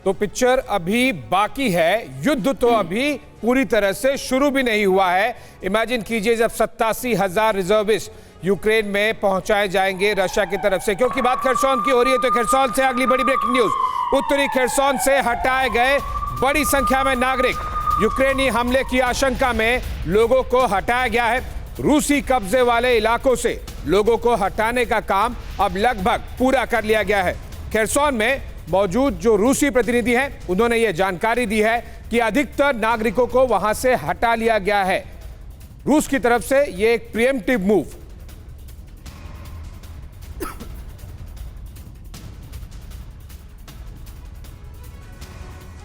तो पिक्चर अभी बाकी है, युद्ध तो अभी पूरी तरह से शुरू भी नहीं हुआ है। इमेजिन कीजिए जब 87,000 रिजर्विस्ट यूक्रेन में पहुंचाए जाएंगे रशिया की तरफ से। क्योंकि बात खरसोन की हो रही है तो खरसोन से अगली बड़ी ब्रेकिंग न्यूज। उत्तरी खरसोन से हटाए गए बड़ी संख्या में नागरिक। यूक्रेनी हमले की आशंका में लोगों को हटाया गया है। रूसी कब्जे वाले इलाकों से लोगों को हटाने का काम अब लगभग पूरा कर लिया गया है। खरसोन में मौजूद जो रूसी प्रतिनिधि हैं उन्होंने ये जानकारी दी है कि अधिकतर नागरिकों को वहां से हटा लिया गया है। रूस की तरफ से ये एक प्रिएम्प्टिव मूव।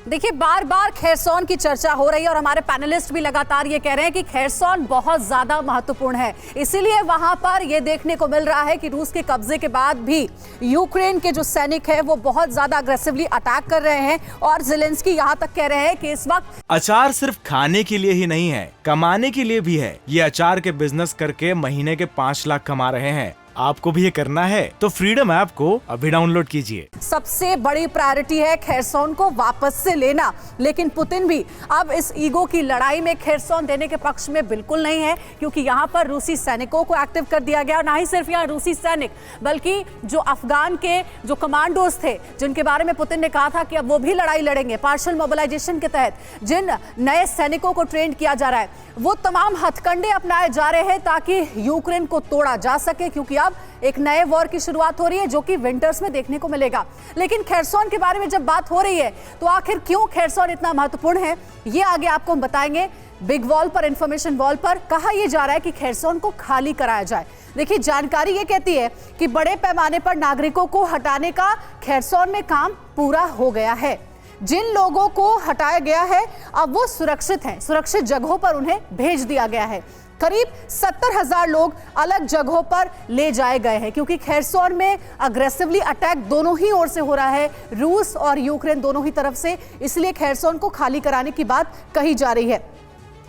देखिए, बार बार खरसोन की चर्चा हो रही है और हमारे पैनलिस्ट भी लगातार ये कह रहे हैं कि खरसोन बहुत ज्यादा महत्वपूर्ण है। इसीलिए वहां पर ये देखने को मिल रहा है कि रूस के कब्जे के बाद भी यूक्रेन के जो सैनिक हैं वो बहुत ज्यादा अग्रेसिवली अटैक कर रहे हैं। और ज़ेलेंस्की यहां तक कह रहे हैं कि इस वक्त अचार सिर्फ खाने के लिए ही नहीं है, कमाने के लिए भी है। ये अचार के बिजनेस करके महीने के 5 लाख कमा रहे हैं। आपको भी ये करना है तो फ्रीडम ऐप को अभी डाउनलोड कीजिए। सबसे बड़ी प्रायोरिटी है खरसोन को वापस से लेना, लेकिन पुतिन भी अब इस ईगो की लड़ाई में खरसोन देने के पक्ष में बिल्कुल नहीं है, क्योंकि यहाँ पर रूसी सैनिकों को एक्टिव कर दिया गया। ना ही सिर्फ यहाँ रूसी सैनिक बल्कि जो अफगान के जो कमांडोज थे जिनके बारे में पुतिन ने कहा था कि अब वो भी लड़ाई लड़ेंगे। पार्शियल मोबिलाइजेशन के तहत जिन नए सैनिकों को ट्रेन किया जा रहा है वो तमाम हथकंडे अपनाए जा रहे हैं ताकि यूक्रेन को तोड़ा जा सके, क्योंकि अब एक नए वॉर की शुरुआत हो रही है जो कि विंटर्स में देखने को मिलेगा। लेकिन खरसोन के बारे में जब बात हो रही है तो आखिर क्यों खरसोन इतना महत्वपूर्ण है ये आगे आपको हम बताएंगे। बिग वॉल पर, इंफॉर्मेशन वॉल पर कहा यह जा रहा है कि खरसोन को खाली कराया जाए। देखिए, जानकारी ये कहती है कि बड़े पैमाने पर नागरिकों को हटाने का खरसोन में काम पूरा हो गया है। जिन लोगों को हटाया गया है अब वो सुरक्षित हैं, सुरक्षित जगहों पर उन्हें भेज दिया गया है। करीब 70,000 लोग अलग जगहों पर ले जाए गए हैं, क्योंकि खरसोन में अग्रेसिवली अटैक दोनों ही ओर से हो रहा है, रूस और यूक्रेन दोनों ही तरफ से। इसलिए खरसोन को खाली कराने की बात कही जा रही है।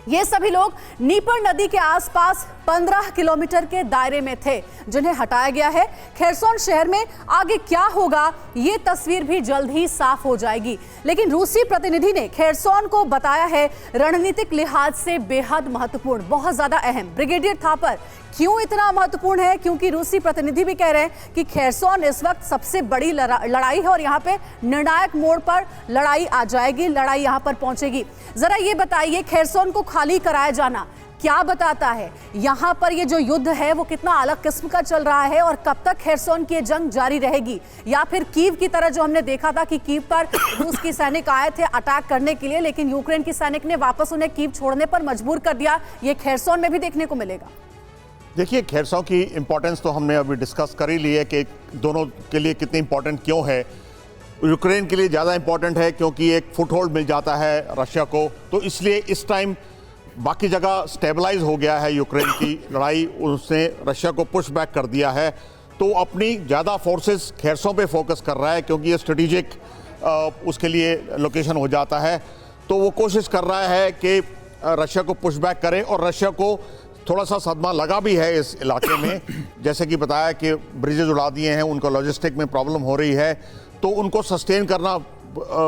ये सभी लोग नीपर नदी के आसपास 15 किलोमीटर के दायरे में थे जिन्हें हटाया गया है। खरसोन शहर में आगे क्या होगा ये तस्वीर भी जल्द ही साफ हो जाएगी। लेकिन रूसी प्रतिनिधि ने खरसोन को बताया है रणनीतिक लिहाज से बेहद महत्वपूर्ण, बहुत ज्यादा अहम। ब्रिगेडियर थापर क्यों इतना महत्वपूर्ण है? क्योंकि रूसी प्रतिनिधि भी कह रहे हैं कि खरसोन इस वक्त सबसे बड़ी लड़ाई है और यहाँ पे निर्णायक मोड़ पर लड़ाई आ जाएगी, लड़ाई यहाँ पर पहुंचेगी। जरा ये बताइए, खरसोन को खाली कराया जाना क्या बताता है? यहाँ पर ये जो युद्ध है वो कितना अलग किस्म का चल रहा है और कब तक खरसोन की जंग जारी रहेगी? या फिर कीव की तरह जो हमने देखा था कि कीव पर रूस के सैनिक आए थे अटैक करने के लिए, लेकिन यूक्रेन के सैनिक ने वापस उन्हें कीव छोड़ने पर मजबूर कर दिया, ये खरसोन में भी देखने को मिलेगा। देखिए, खरसोन की इंपॉर्टेंस तो हमने अभी डिस्कस कर ही ली है कि दोनों के लिए कितनी इंपॉर्टेंट क्यों है। यूक्रेन के लिए ज़्यादा इंपॉर्टेंट है क्योंकि एक फुटहोल्ड मिल जाता है रशिया को, तो इसलिए इस टाइम बाकी जगह स्टेबलाइज हो गया है यूक्रेन की लड़ाई, उसने रशिया को पुश बैक कर दिया है। तो अपनी ज़्यादा फोर्सेस खरसोन पे फोकस कर रहा है क्योंकि ये स्ट्रेटेजिक उसके लिए लोकेशन हो जाता है। तो वो कोशिश कर रहा है कि रशिया को पुश बैक करे, और रशिया को थोड़ा सा सदमा लगा भी है इस इलाके में। जैसे कि बताया कि ब्रिजेज उड़ा दिए हैं, उनको लॉजिस्टिक में प्रॉब्लम हो रही है, तो उनको सस्टेन करना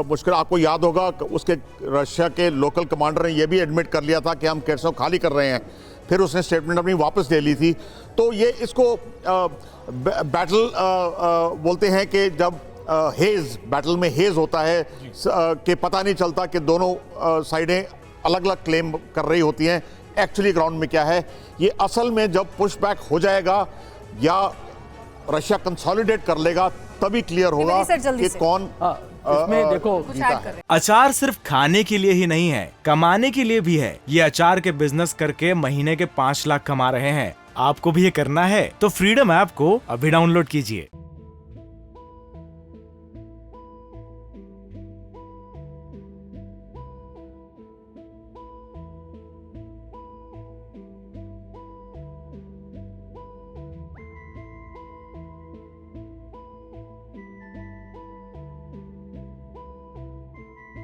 मुश्किल। आपको याद होगा उसके रशिया के लोकल कमांडर ने यह भी एडमिट कर लिया था कि हम खरसोन खाली कर रहे हैं, फिर उसने स्टेटमेंट अपनी वापस ले ली थी। तो ये इसको बैटल बोलते हैं कि जब हेज, बैटल में हेज होता है कि पता नहीं चलता कि दोनों साइडें अलग अलग क्लेम कर रही होती हैं एक्चुअली ग्राउंड में क्या है। ये असल में जब पुश बैक हो जाएगा या रशिया कंसोलिडेट कर लेगा तभी क्लियर होगा कि कौन इसमें देखो जीता है। अचार सिर्फ खाने के लिए ही नहीं है, कमाने के लिए भी है। ये अचार के बिजनेस करके महीने के 5 लाख कमा रहे हैं। आपको भी ये करना है तो फ्रीडम ऐप को अभी डाउनलोड कीजिए।